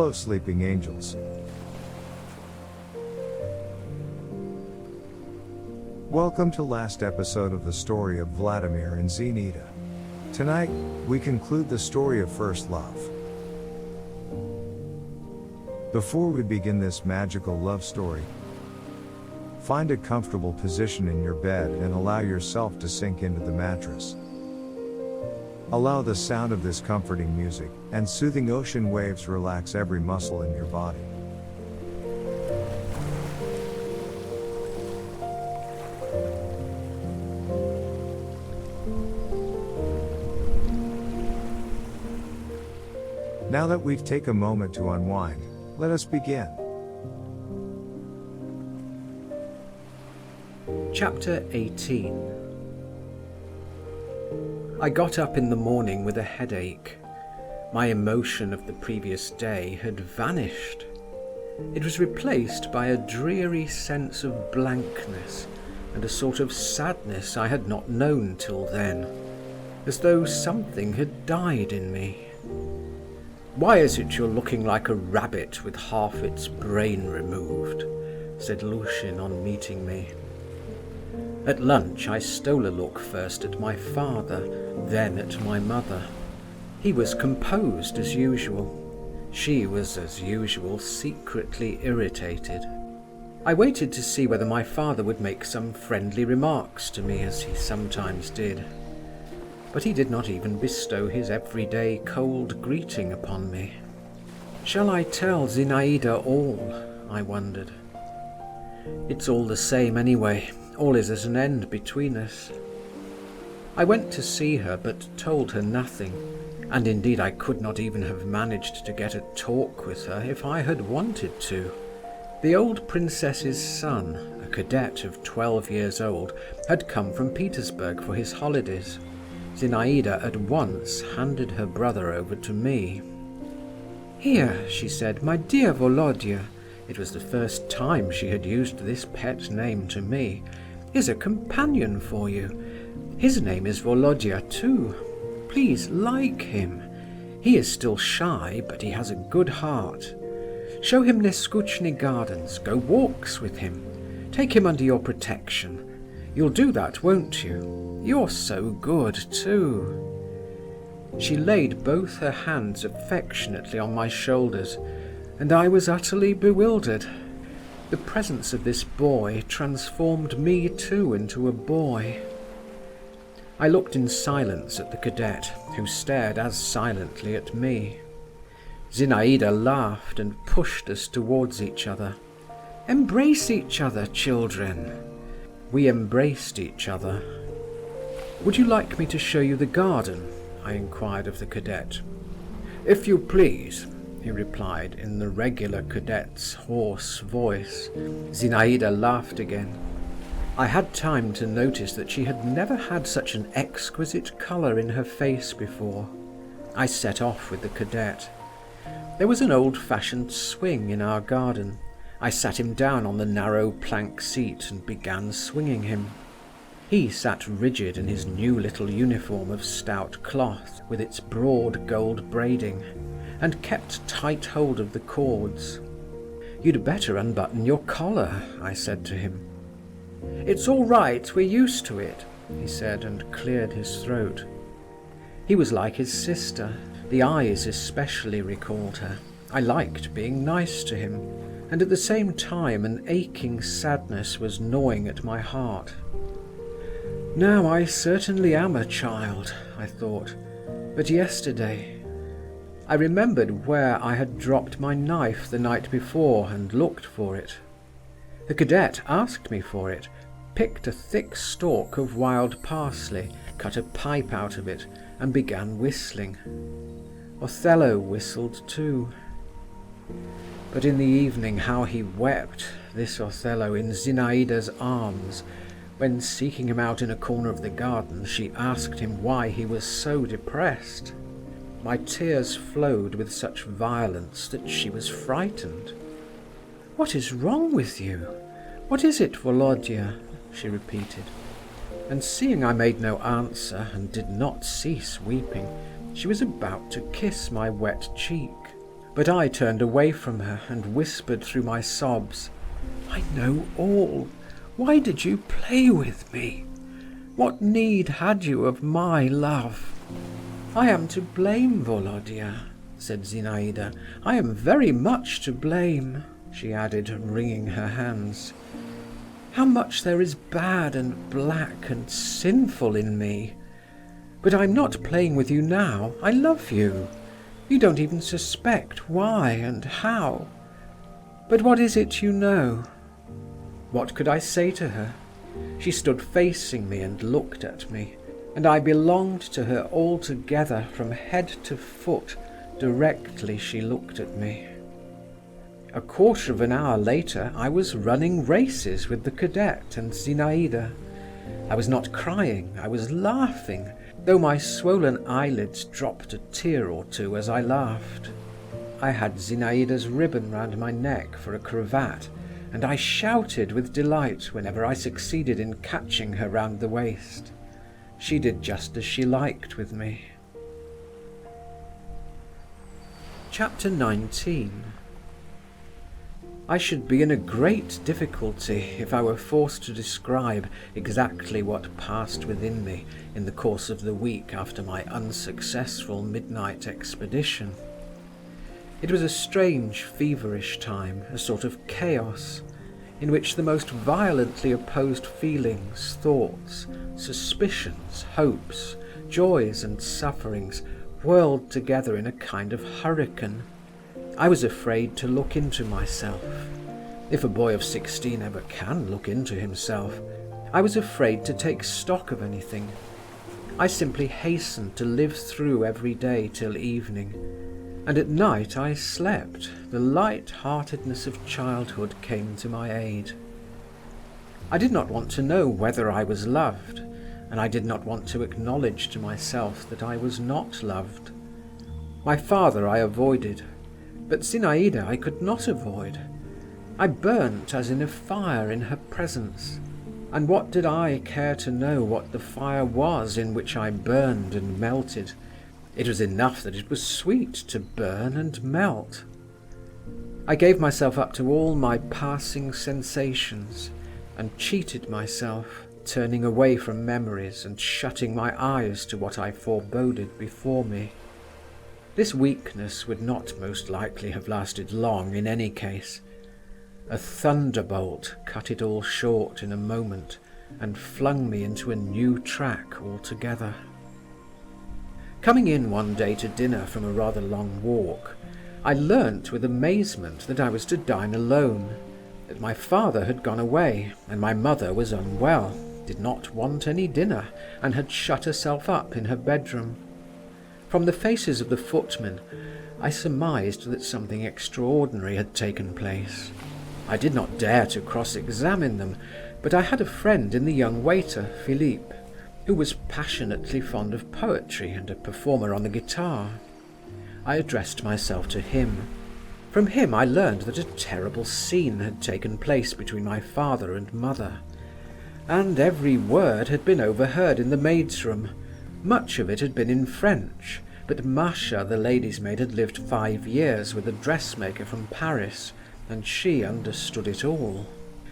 Hello, sleeping angels. Welcome to last episode of the story of Vladimir and Zenita. Tonight, we conclude the story of first love. Before we begin this magical love story, find a comfortable position in your bed and allow yourself to sink into the mattress. Allow the sound of this comforting music and soothing ocean waves relax every muscle in your body. Now that we've taken a moment to unwind, let us begin. Chapter 18. I got up in the morning with a headache. My emotion of the previous day had vanished. It was replaced by a dreary sense of blankness and a sort of sadness I had not known till then, as though something had died in me. "Why is it you're looking like a rabbit with half its brain removed?" said Lushin on meeting me. At lunch I stole a look first at my father, then at my mother. He was composed as usual. She was, as usual, secretly irritated. I waited to see whether my father would make some friendly remarks to me, as he sometimes did. But he did not even bestow his everyday cold greeting upon me. Shall I tell Zinaida all? I wondered. It's all the same anyway. All is at an end between us. I went to see her, but told her nothing, and indeed I could not even have managed to get a talk with her if I had wanted to. The old princess's son, a cadet of 12 years old, had come from Petersburg for his holidays. Zinaida at once handed her brother over to me. "Here," she said, "my dear Volodya," it was the first time she had used this pet name to me, "is a companion for you. His name is Volodya too. Please like him. He is still shy, but he has a good heart. Show him Neskuchny Gardens, go walks with him. Take him under your protection. You'll do that, won't you? You're so good too." She laid both her hands affectionately on my shoulders, and I was utterly bewildered. The presence of this boy transformed me too into a boy. I looked in silence at the cadet, who stared as silently at me. Zinaida laughed and pushed us towards each other. "Embrace each other, children." We embraced each other. "Would you like me to show you the garden?" I inquired of the cadet. "If you please," he replied in the regular cadet's hoarse voice. Zinaida laughed again. I had time to notice that she had never had such an exquisite colour in her face before. I set off with the cadet. There was an old-fashioned swing in our garden. I sat him down on the narrow plank seat and began swinging him. He sat rigid in his new little uniform of stout cloth, with its broad gold braiding, and kept tight hold of the cords. "You'd better unbutton your collar," I said to him. "It's all right, we're used to it," he said, and cleared his throat. He was like his sister. The eyes especially recalled her. I liked being nice to him, and at the same time an aching sadness was gnawing at my heart. Now I certainly am a child, I thought, but yesterday... I remembered where I had dropped my knife the night before and looked for it. The cadet asked me for it, picked a thick stalk of wild parsley, cut a pipe out of it, and began whistling. Othello whistled too. But in the evening how he wept, this Othello, in Zinaida's arms, when, seeking him out in a corner of the garden, she asked him why he was so depressed. My tears flowed with such violence that she was frightened. "What is wrong with you? What is it, Volodya?" she repeated. And seeing I made no answer and did not cease weeping, she was about to kiss my wet cheek. But I turned away from her and whispered through my sobs, "I know all. Why did you play with me? What need had you of my love?" "I am to blame, Volodya," said Zinaïda. "I am very much to blame," she added, wringing her hands. "How much there is bad and black and sinful in me. But I'm not playing with you now. I love you. You don't even suspect why and how. But what is it you know?" What could I say to her? She stood facing me and looked at me, and I belonged to her altogether from head to foot directly she looked at me. A quarter of an hour later I was running races with the cadet and Zinaïda. I was not crying, I was laughing, though my swollen eyelids dropped a tear or two as I laughed. I had Zinaïda's ribbon round my neck for a cravat, and I shouted with delight whenever I succeeded in catching her round the waist. She did just as she liked with me. Chapter 19. I should be in a great difficulty if I were forced to describe exactly what passed within me in the course of the week after my unsuccessful midnight expedition. It was a strange, feverish time, a sort of chaos, in which the most violently opposed feelings, thoughts, suspicions, hopes, joys and sufferings whirled together in a kind of hurricane. I was afraid to look into myself. If a boy of 16 ever can look into himself, I was afraid to take stock of anything. I simply hastened to live through every day till evening, and at night I slept. The light-heartedness of childhood came to my aid. I did not want to know whether I was loved, and I did not want to acknowledge to myself that I was not loved. My father I avoided, but Zinaïda I could not avoid. I burnt as in a fire in her presence, and what did I care to know what the fire was in which I burned and melted? It was enough that it was sweet to burn and melt. I gave myself up to all my passing sensations, and cheated myself, turning away from memories and shutting my eyes to what I foreboded before me. This weakness would not most likely have lasted long in any case. A thunderbolt cut it all short in a moment and flung me into a new track altogether. Coming in one day to dinner from a rather long walk, I learnt with amazement that I was to dine alone, that my father had gone away, and my mother was unwell, did not want any dinner, and had shut herself up in her bedroom. From the faces of the footmen, I surmised that something extraordinary had taken place. I did not dare to cross-examine them, but I had a friend in the young waiter, Philippe, who was passionately fond of poetry and a performer on the guitar. I addressed myself to him. From him I learned that a terrible scene had taken place between my father and mother, and every word had been overheard in the maid's room. Much of it had been in French, but Masha, the lady's maid, had lived 5 years with a dressmaker from Paris, and she understood it all.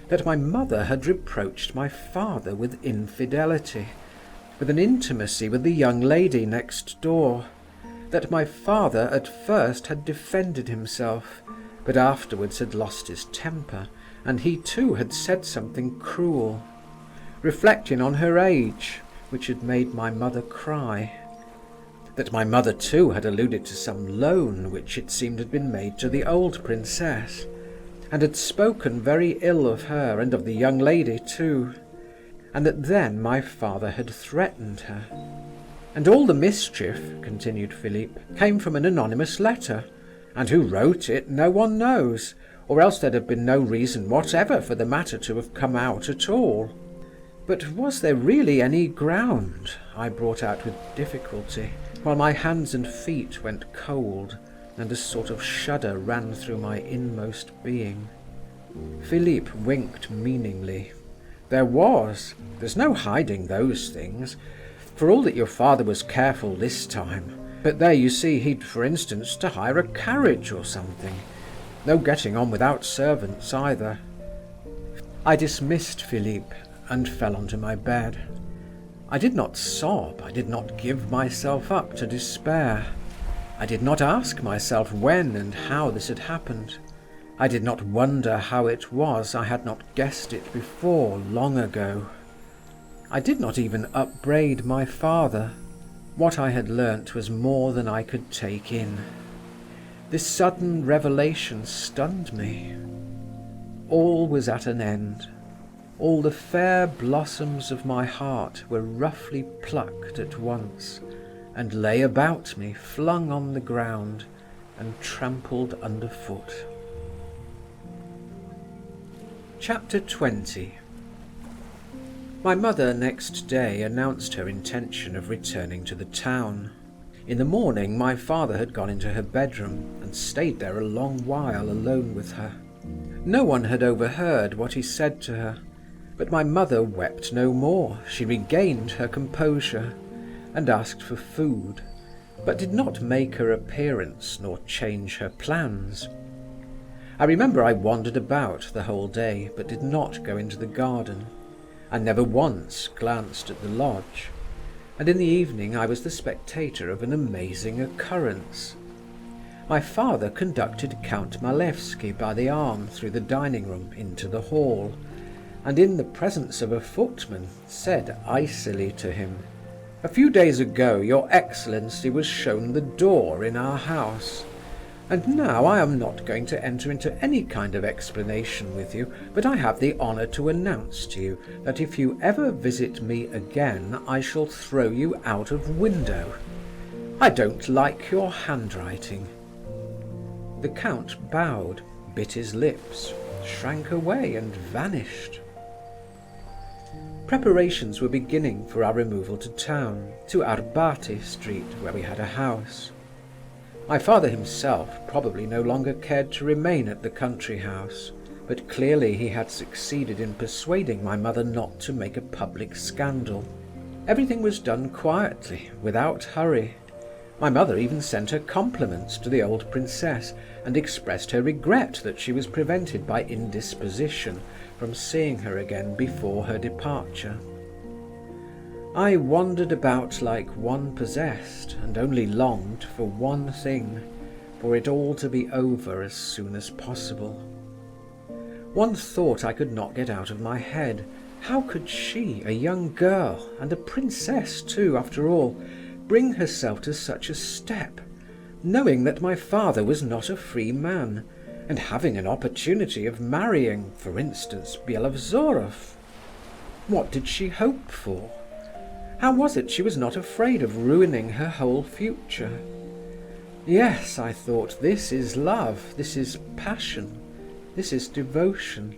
That my mother had reproached my father with infidelity, with an intimacy with the young lady next door. That my father at first had defended himself, but afterwards had lost his temper, and he too had said something cruel, reflecting on her age, which had made my mother cry. That my mother too had alluded to some loan which it seemed had been made to the old princess, and had spoken very ill of her and of the young lady too, and that then my father had threatened her. And all the mischief, continued Philippe, came from an anonymous letter, and who wrote it no one knows, or else there'd have been no reason whatever for the matter to have come out at all. But was there really any ground? I brought out with difficulty, while my hands and feet went cold, and a sort of shudder ran through my inmost being. Philippe winked meaningly. There was. There's no hiding those things. For all that your father was careful this time, But there, you see, he'd, for instance, to hire a carriage or something. No getting on without servants either. I dismissed Philippe and fell onto my bed. I did not sob, I did not give myself up to despair. I did not ask myself when and how this had happened. I did not wonder how it was I had not guessed it before, long ago. I did not even upbraid my father. What I had learnt was more than I could take in. This sudden revelation stunned me. All was at an end. All the fair blossoms of my heart were roughly plucked at once, and lay about me, flung on the ground and trampled underfoot. Chapter 20. My mother next day announced her intention of returning to the town. In the morning my father had gone into her bedroom and stayed there a long while alone with her. No one had overheard what he said to her, but my mother wept no more. She regained her composure and asked for food, but did not make her appearance nor change her plans. I remember I wandered about the whole day, but did not go into the garden. I never once glanced at the lodge, and in the evening I was the spectator of an amazing occurrence. My father conducted Count Malevsky by the arm through the dining room into the hall, and in the presence of a footman said icily to him, "A few days ago your Excellency was shown the door in our house. And now I am not going to enter into any kind of explanation with you, but I have the honour to announce to you that if you ever visit me again, I shall throw you out of window. I don't like your handwriting." The Count bowed, bit his lips, shrank away and vanished. Preparations were beginning for our removal to town, to Arbati Street, where we had a house. My father himself probably no longer cared to remain at the country house, but clearly he had succeeded in persuading my mother not to make a public scandal. Everything was done quietly, without hurry. My mother even sent her compliments to the old princess and expressed her regret that she was prevented by indisposition from seeing her again before her departure. I wandered about like one possessed, and only longed for one thing, for it all to be over as soon as possible. One thought I could not get out of my head. How could she, a young girl, and a princess too, after all, bring herself to such a step, knowing that my father was not a free man, and having an opportunity of marrying, for instance, Byelovzorov? What did she hope for? How was it she was not afraid of ruining her whole future? Yes, I thought, this is love, this is passion, this is devotion.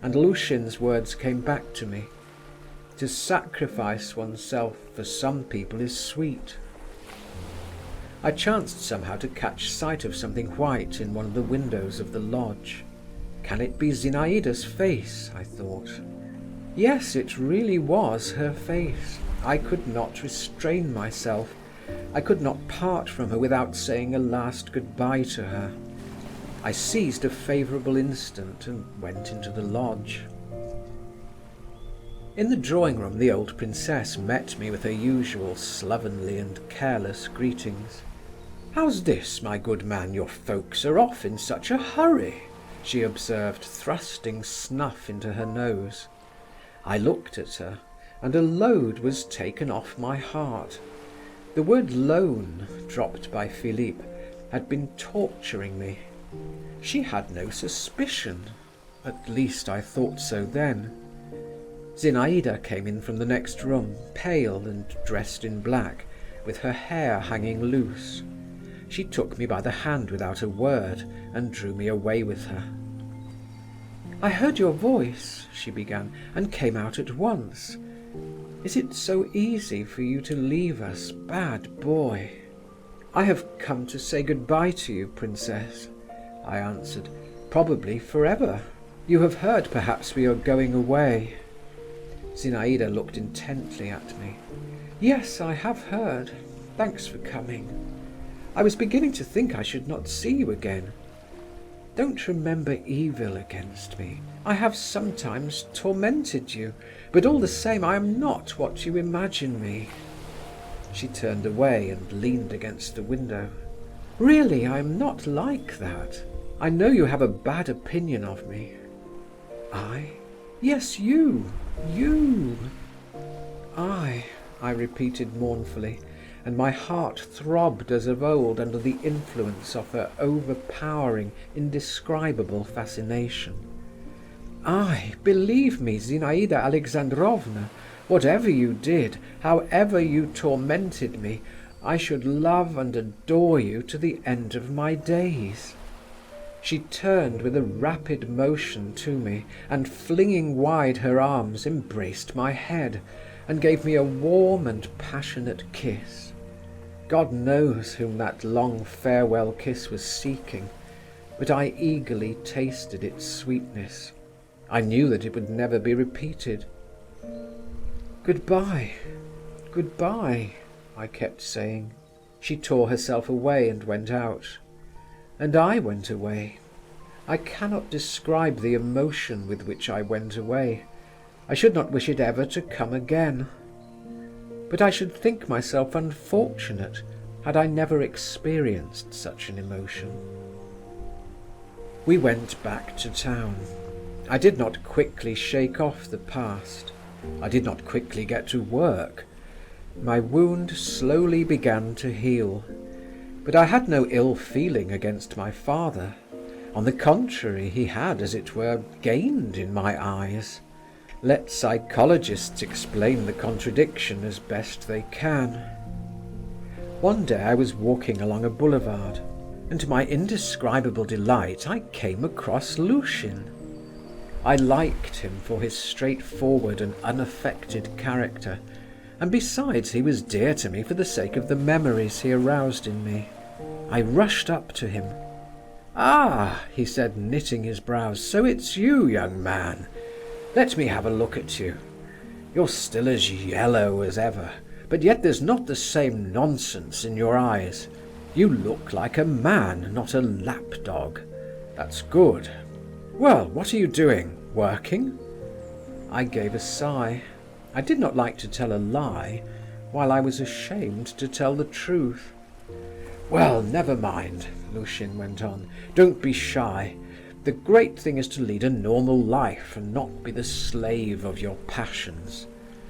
And Lushin's words came back to me. To sacrifice oneself for some people is sweet. I chanced somehow to catch sight of something white in one of the windows of the lodge. Can it be Zinaida's face, I thought. Yes, it really was her face. I could not restrain myself. I could not part from her without saying a last goodbye to her. I seized a favourable instant and went into the lodge. In the drawing room the old princess met me with her usual slovenly and careless greetings. "How's this, my good man, your folks are off in such a hurry?" she observed, thrusting snuff into her nose. I looked at her, and a load was taken off my heart. The word "loan," dropped by Philippe, had been torturing me. She had no suspicion. At least I thought so then. Zinaida came in from the next room, pale and dressed in black, with her hair hanging loose. She took me by the hand without a word and drew me away with her. "I heard your voice," she began, "and came out at once. Is it so easy for you to leave us, bad boy?" "I have come to say goodbye to you, princess," I answered, "probably forever. You have heard, perhaps, we are going away." Zinaida looked intently at me. "Yes, I have heard. Thanks for coming. I was beginning to think I should not see you again. Don't remember evil against me. I have sometimes tormented you, but all the same I am not what you imagine me." She turned away and leaned against the window. "Really, I am not like that. I know you have a bad opinion of me." "I? Yes, you. You." I repeated mournfully, and my heart throbbed as of old under the influence of her overpowering, indescribable fascination. "I, believe me, Zinaida Alexandrovna, whatever you did, however you tormented me, I should love and adore you to the end of my days." She turned with a rapid motion to me, and flinging wide her arms, embraced my head, and gave me a warm and passionate kiss. God knows whom that long farewell kiss was seeking, but I eagerly tasted its sweetness. I knew that it would never be repeated. "Goodbye, goodbye," I kept saying. She tore herself away and went out. And I went away. I cannot describe the emotion with which I went away. I should not wish it ever to come again. But I should think myself unfortunate had I never experienced such an emotion. We went back to town. I did not quickly shake off the past. I did not quickly get to work. My wound slowly began to heal. But I had no ill feeling against my father. On the contrary, he had, as it were, gained in my eyes. Let psychologists explain the contradiction as best they can. One day I was walking along a boulevard, and to my indescribable delight I came across Lushin. I liked him for his straightforward and unaffected character, and besides he was dear to me for the sake of the memories he aroused in me. I rushed up to him. "Ah," he said, knitting his brows, "so it's you, young man. Let me have a look at you. You're still as yellow as ever, but yet there's not the same nonsense in your eyes. You look like a man, not a lapdog. That's good. Well, what are you doing? Working?" I gave a sigh. I did not like to tell a lie, while I was ashamed to tell the truth. "Well, never mind," Lushin went on. "Don't be shy. The great thing is to lead a normal life and not be the slave of your passions.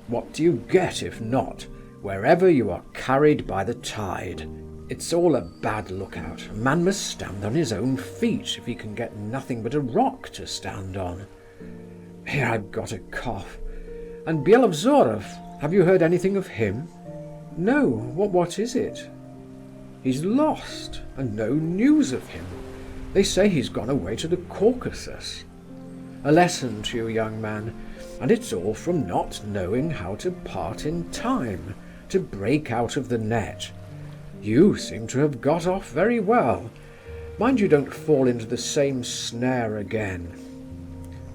What do you get if not? Wherever you are carried by the tide. It's all a bad lookout. A man must stand on his own feet if he can get nothing but a rock to stand on. Here, I've got a cough. And Byelovzorov, have you heard anything of him?" "No, what is it?" "He's lost, and no news of him. They say he's gone away to the Caucasus. A lesson to you, young man, and it's all from not knowing how to part in time, to break out of the net. You seem to have got off very well. Mind you don't fall into the same snare again.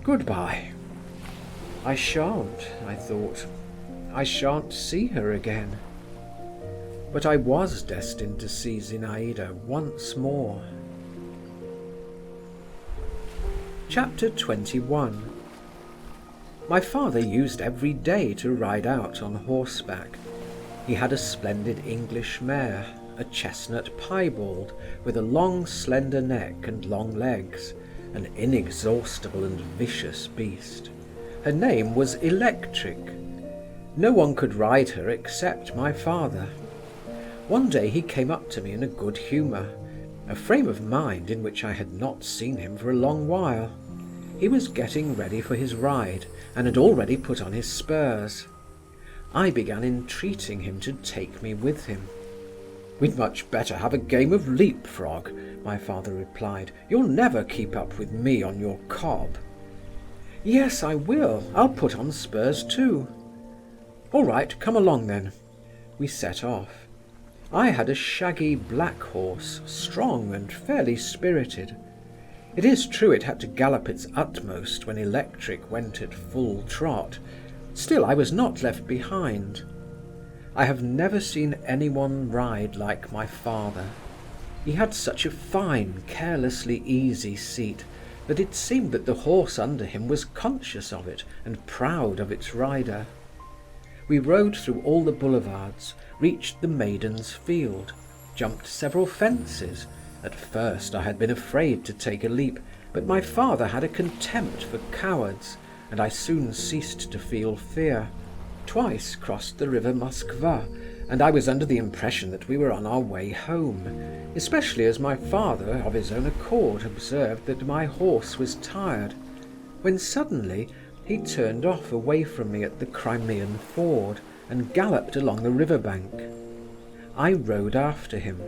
Goodbye." I shan't, I thought. I shan't see her again. But I was destined to see Zinaida once more. Chapter 21. My father used every day to ride out on horseback. He had a splendid English mare, a chestnut piebald, with a long slender neck and long legs, an inexhaustible and vicious beast. Her name was Electric. No one could ride her except my father. One day he came up to me in a good humour, a frame of mind in which I had not seen him for a long while. He was getting ready for his ride, and had already put on his spurs. I began entreating him to take me with him. "We'd much better have a game of leapfrog," my father replied. "You'll never keep up with me on your cob." "Yes, I will. I'll put on spurs too." "All right, come along then." We set off. I had a shaggy black horse, strong and fairly spirited. It is true it had to gallop its utmost when Electric went at full trot. Still, I was not left behind. I have never seen anyone ride like my father. He had such a fine, carelessly easy seat that it seemed that the horse under him was conscious of it and proud of its rider. We rode through all the boulevards, reached the Maiden's Field, jumped several fences. At first I had been afraid to take a leap, but my father had a contempt for cowards, and I soon ceased to feel fear. Twice crossed the river Moskva, and I was under the impression that we were on our way home, especially as my father, of his own accord, observed that my horse was tired, when suddenly he turned off away from me at the Crimean ford and galloped along the river bank. I rode after him.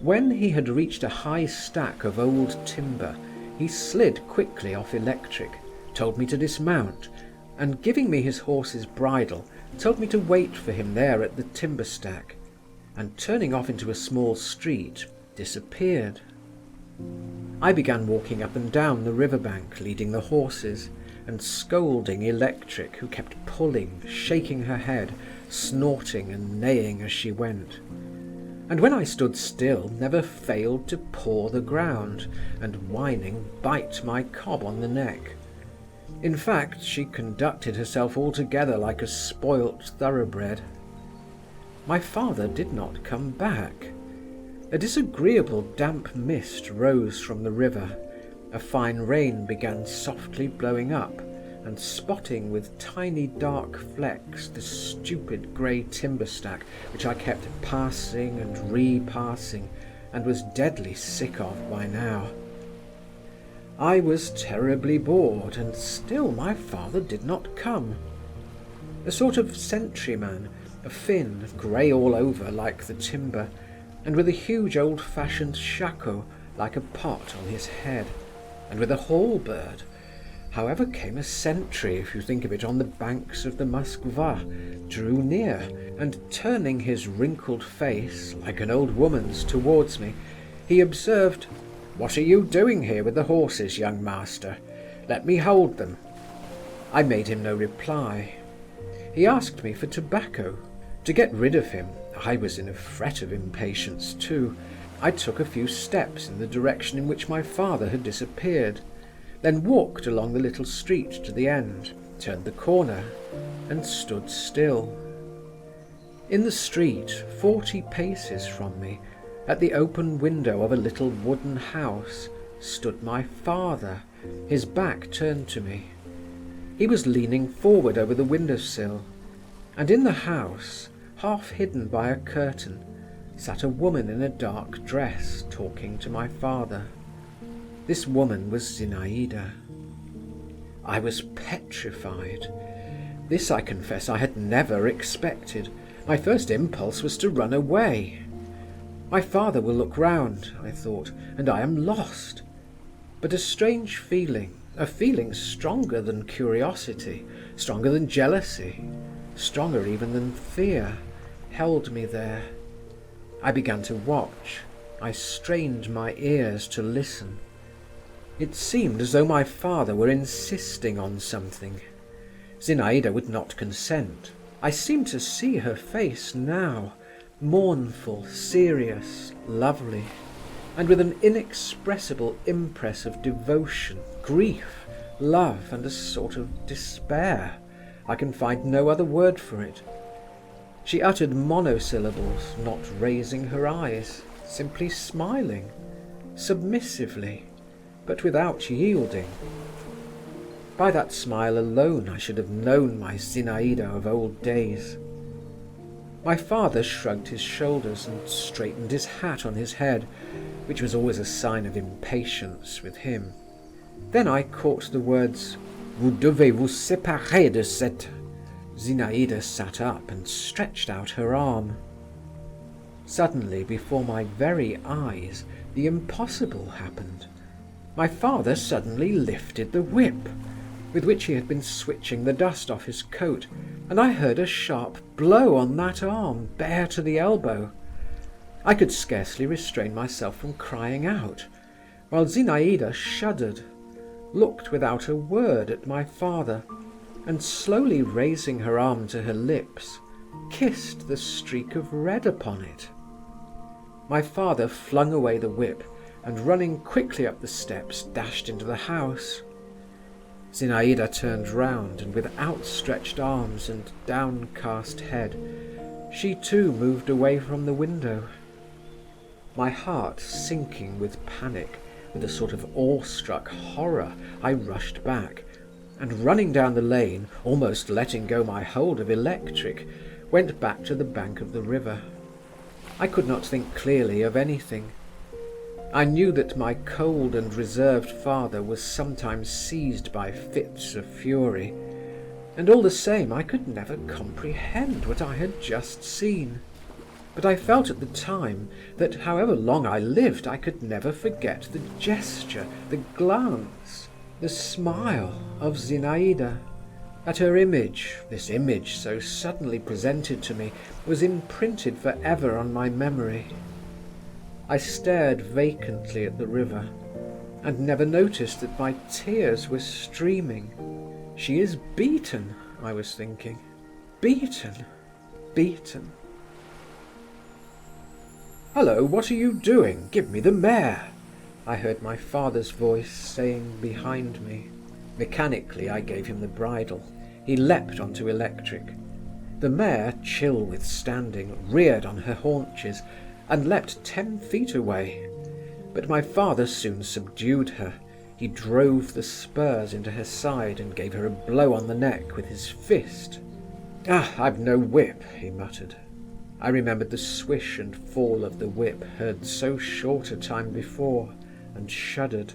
When he had reached a high stack of old timber, he slid quickly off electric, told me to dismount, and giving me his horse's bridle, told me to wait for him there at the timber stack, and turning off into a small street, disappeared. I began walking up and down the river bank, leading the horses, and scolding Electric, who kept pulling, shaking her head, snorting and neighing as she went, and when I stood still never failed to paw the ground, and whining bite my cob on the neck. In fact, she conducted herself altogether like a spoilt thoroughbred. My father did not come back. A disagreeable damp mist rose from the river. A fine rain began softly blowing up and spotting with tiny dark flecks the stupid grey timber stack, which I kept passing and repassing, and was deadly sick of by now. I was terribly bored, and still my father did not come. A sort of sentryman, a Finn, grey all over like the timber, and with a huge old-fashioned shako like a pot on his head, and with a halberd. However came a sentry, if you think of it, on the banks of the Moskva, drew near, and turning his wrinkled face, like an old woman's, towards me, he observed, "What are you doing here with the horses, young master? Let me hold them." I made him no reply. He asked me for tobacco. To get rid of him, I was in a fret of impatience too. I took a few steps in the direction in which my father had disappeared, then walked along the little street to the end, turned the corner, and stood still. In the street, 40 paces from me, at the open window of a little wooden house, stood my father, his back turned to me. He was leaning forward over the windowsill, and in the house, half hidden by a curtain, sat a woman in a dark dress talking to my father. This woman was Zinaïda. I was petrified. This, I confess, I had never expected. My first impulse was to run away. My father will look round, I thought, and I am lost. But a strange feeling, a feeling stronger than curiosity, stronger than jealousy, stronger even than fear, held me there. I began to watch. I strained my ears to listen. It seemed as though my father were insisting on something. Zinaïda would not consent. I seemed to see her face now, mournful, serious, lovely, and with an inexpressible impress of devotion, grief, love, and a sort of despair. I can find no other word for it. She uttered monosyllables, not raising her eyes, simply smiling, submissively, but without yielding. By that smile alone I should have known my Zinaïda of old days. My father shrugged his shoulders and straightened his hat on his head, which was always a sign of impatience with him. Then I caught the words, "Vous devez vous séparer de cette..." Zinaïda sat up and stretched out her arm. Suddenly, before my very eyes, the impossible happened. My father suddenly lifted the whip, with which he had been switching the dust off his coat, and I heard a sharp blow on that arm, bare to the elbow. I could scarcely restrain myself from crying out, while Zinaïda shuddered, looked without a word at my father, and slowly raising her arm to her lips, kissed the streak of red upon it. My father flung away the whip and, running quickly up the steps, dashed into the house. Zinaïda turned round, and with outstretched arms and downcast head, she too moved away from the window. My heart sinking with panic, with a sort of awestruck horror, I rushed back, and running down the lane, almost letting go my hold of electric, went back to the bank of the river. I could not think clearly of anything. I knew that my cold and reserved father was sometimes seized by fits of fury, and all the same I could never comprehend what I had just seen. But I felt at the time that however long I lived I could never forget the gesture, the glance, the smile of Zinaïda. That her image, this image so suddenly presented to me, was imprinted forever on my memory. I stared vacantly at the river, and never noticed that my tears were streaming. She is beaten, I was thinking. Beaten, beaten. "Hullo, what are you doing? Give me the mare," I heard my father's voice saying behind me. Mechanically I gave him the bridle. He leapt onto electric. The mare, chill with standing, reared on her haunches and leapt 10 feet away. But my father soon subdued her. He drove the spurs into her side and gave her a blow on the neck with his fist. "Ah, I've no whip," he muttered. I remembered the swish and fall of the whip heard so short a time before, and shuddered.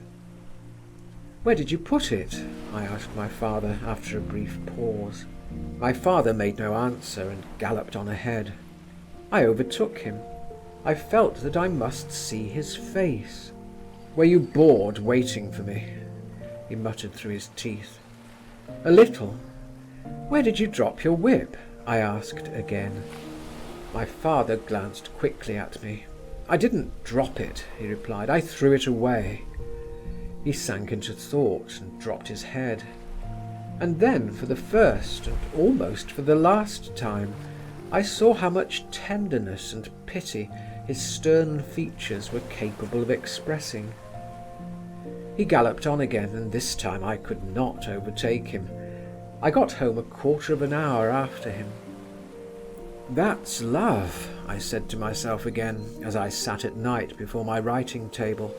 "Where did you put it?" I asked my father after a brief pause. My father made no answer and galloped on ahead. I overtook him. I felt that I must see his face. "Were you bored waiting for me?" he muttered through his teeth. "A little." "Where did you drop your whip?" I asked again. My father glanced quickly at me. "I didn't drop it," he replied. "I threw it away." He sank into thought and dropped his head. And then, for the first and almost for the last time, I saw how much tenderness and pity his stern features were capable of expressing. He galloped on again, and this time I could not overtake him. I got home a quarter of an hour after him. "That's love," I said to myself again, as I sat at night before my writing table,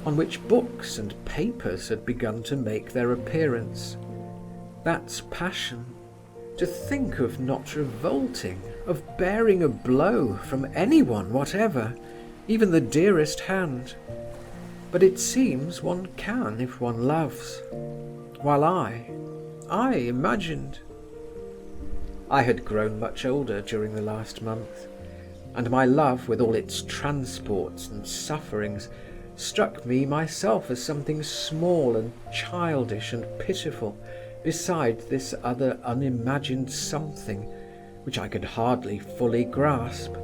on which books and papers had begun to make their appearance. "That's passion. To think of not revolting, of bearing a blow from anyone whatever, even the dearest hand. But it seems one can if one loves. While I imagined." I had grown much older during the last month, and my love, with all its transports and sufferings, struck me myself as something small and childish and pitiful beside this other unimagined something which I could hardly fully grasp,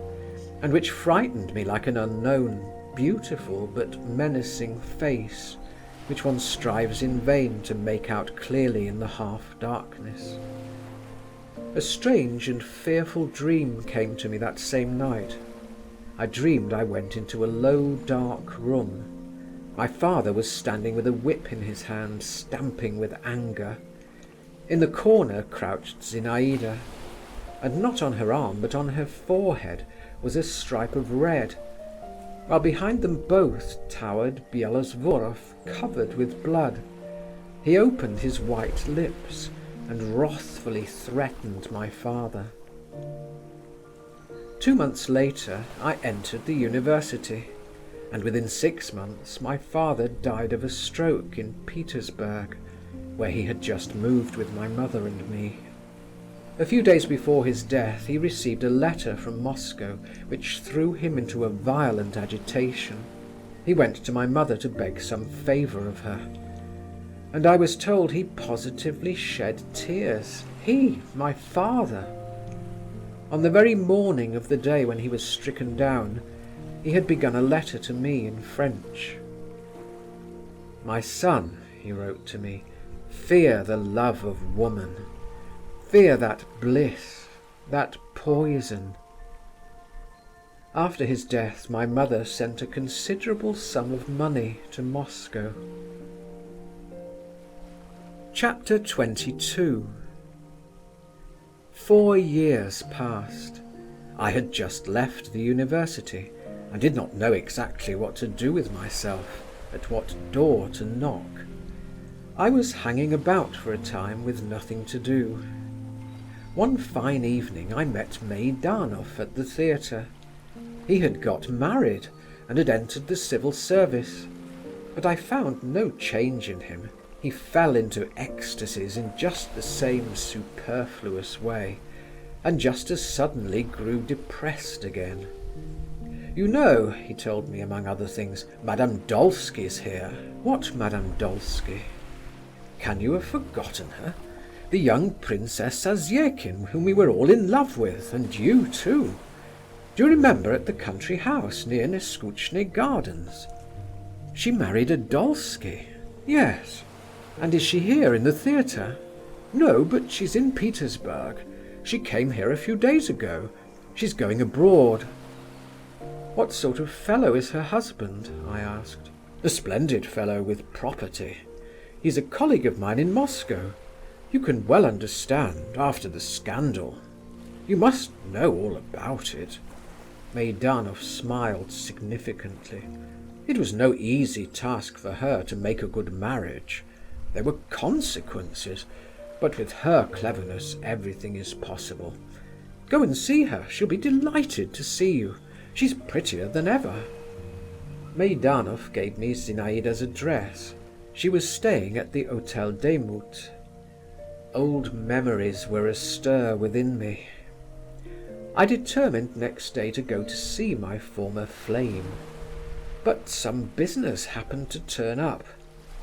and which frightened me like an unknown, beautiful but menacing face which one strives in vain to make out clearly in the half-darkness. A strange and fearful dream came to me that same night. I dreamed I went into a low, dark room. My father was standing with a whip in his hand, stamping with anger. In the corner crouched Zinaïda, and not on her arm but on her forehead was a stripe of red, while behind them both towered Bielozvorov, covered with blood. He opened his white lips and wrathfully threatened my father. 2 months later I entered the university, and within 6 months my father died of a stroke in Petersburg, where he had just moved with my mother and me. A few days before his death he received a letter from Moscow which threw him into a violent agitation. He went to my mother to beg some favour of her, and I was told he positively shed tears. He, my father! On the very morning of the day when he was stricken down, he had begun a letter to me in French. "My son," he wrote to me, "fear the love of woman. Fear that bliss, that poison. After his death, my mother sent a considerable sum of money to Moscow. Chapter 22. 4 years passed. I had just left the university and did not know exactly what to do with myself, at what door to knock. I was hanging about for a time with nothing to do. One fine evening I met Maidanov at the theatre. He had got married and had entered the civil service, but I found no change in him. He fell into ecstasies in just the same superfluous way, and just as suddenly grew depressed again. "You know," he told me among other things, "Madame Dolsky's here." "What Madame Dolsky?" "Can you have forgotten her? The young Princess Zasyekin, whom we were all in love with, and you too. Do you remember at the country house near Neskuchny Gardens?" "She married a Dolsky." "Yes." "And is she here in the theatre?" "No, but she's in Petersburg. She came here a few days ago. She's going abroad." "What sort of fellow is her husband?" I asked. "A splendid fellow with property. He's a colleague of mine in Moscow. You can well understand, after the scandal. You must know all about it." Maidanov smiled significantly. It was no easy task for her to make a good marriage. There were consequences, but with her cleverness everything is possible. Go and see her, she'll be delighted to see you. She's prettier than ever. Maidanov gave me Zinaïda's address. She was staying at the Hotel Demut. Old memories were astir within me. I determined next day to go to see my former flame. But some business happened to turn up.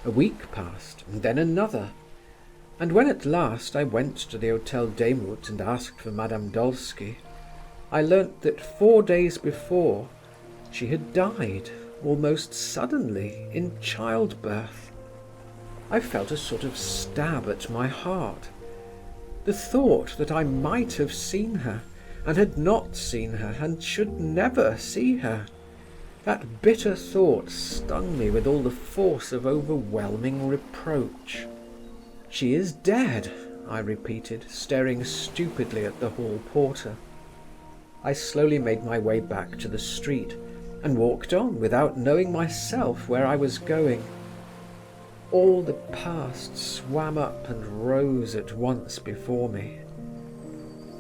A week passed, and then another. And when at last I went to the Hotel Demut and asked for Madame Dolsky, I learnt that 4 days before she had died, almost suddenly, in childbirth. I felt a sort of stab at my heart. The thought that I might have seen her, and had not seen her, and should never see her, that bitter thought stung me with all the force of overwhelming reproach. "She is dead," I repeated, staring stupidly at the hall porter. I slowly made my way back to the street, and walked on without knowing myself where I was going. All the past swam up and rose at once before me.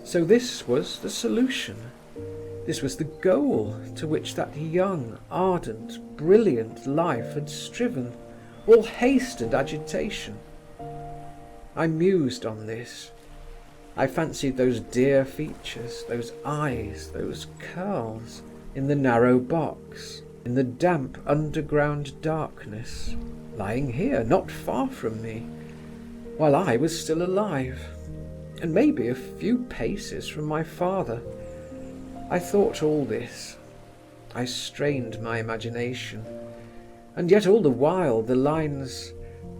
So this was the solution. This was the goal to which that young, ardent, brilliant life had striven, all haste and agitation. I mused on this. I fancied those dear features, those eyes, those curls, in the narrow box, in the damp underground darkness, lying here, not far from me, while I was still alive, and maybe a few paces from my father. I thought all this. I strained my imagination, and yet all the while the lines,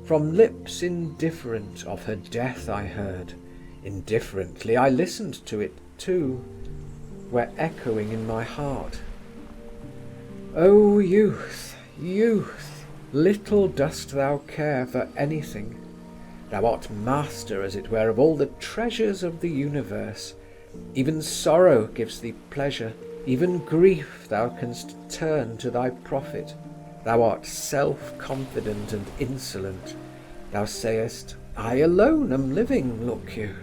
"From lips indifferent of her death I heard," indifferently I listened to it too, were echoing in my heart. "O youth, youth, little dost thou care for anything. Thou art master, as it were, of all the treasures of the universe. Even sorrow gives thee pleasure, even grief thou canst turn to thy profit. Thou art self-confident and insolent. Thou sayest, 'I alone am living, look you.'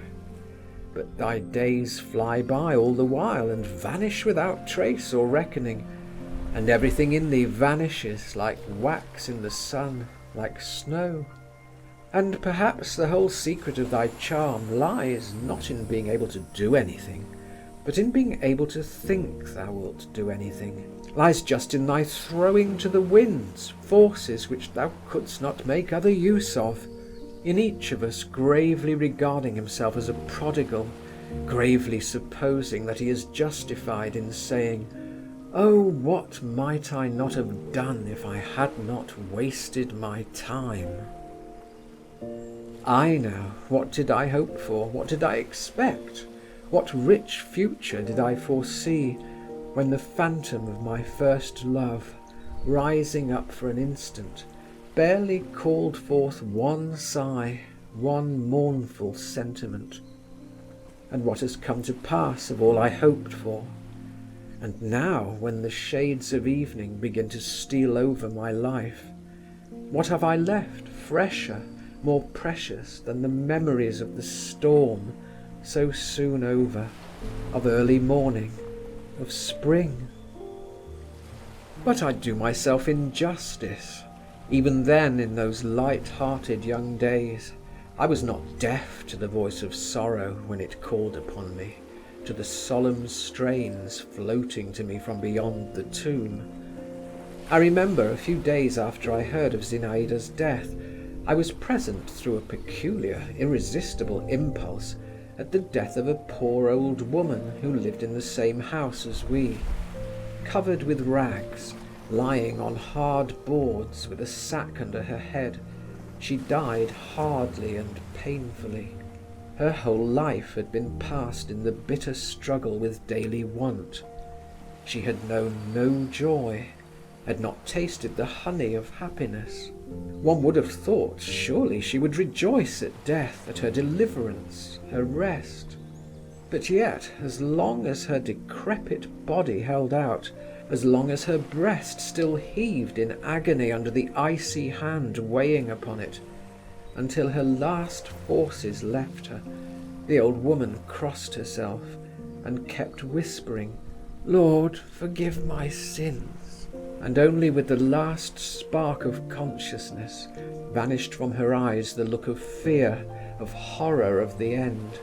But thy days fly by all the while and vanish without trace or reckoning, and everything in thee vanishes like wax in the sun, like snow. And perhaps the whole secret of thy charm lies not in being able to do anything, but in being able to think thou wilt do anything, lies just in thy throwing to the winds forces which thou couldst not make other use of, in each of us gravely regarding himself as a prodigal, gravely supposing that he is justified in saying, 'Oh, what might I not have done if I had not wasted my time?' I now, what did I hope for? What did I expect? What rich future did I foresee when the phantom of my first love, rising up for an instant, barely called forth one sigh, one mournful sentiment? And what has come to pass of all I hoped for? And now, when the shades of evening begin to steal over my life, what have I left fresher, more precious than the memories of the storm so soon over, of early morning, of spring? But I do myself injustice. Even then, in those light-hearted young days, I was not deaf to the voice of sorrow when it called upon me, to the solemn strains floating to me from beyond the tomb. I remember a few days after I heard of Zinaida's death, I was present through a peculiar, irresistible impulse at the death of a poor old woman who lived in the same house as we. Covered with rags, lying on hard boards with a sack under her head, she died hardly and painfully. Her whole life had been passed in the bitter struggle with daily want. She had known no joy, had not tasted the honey of happiness. One would have thought surely she would rejoice at death, at her deliverance, her rest. But yet, as long as her decrepit body held out, as long as her breast still heaved in agony under the icy hand weighing upon it, until her last forces left her, the old woman crossed herself and kept whispering, "Lord, forgive my sins," and only with the last spark of consciousness vanished from her eyes the look of fear, of horror of the end.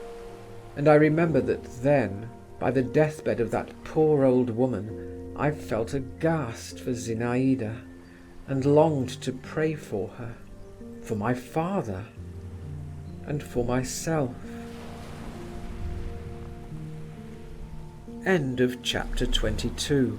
And I remember that then, by the deathbed of that poor old woman, I felt aghast for Zinaida, and longed to pray for her, for my father, and for myself. End of chapter 22.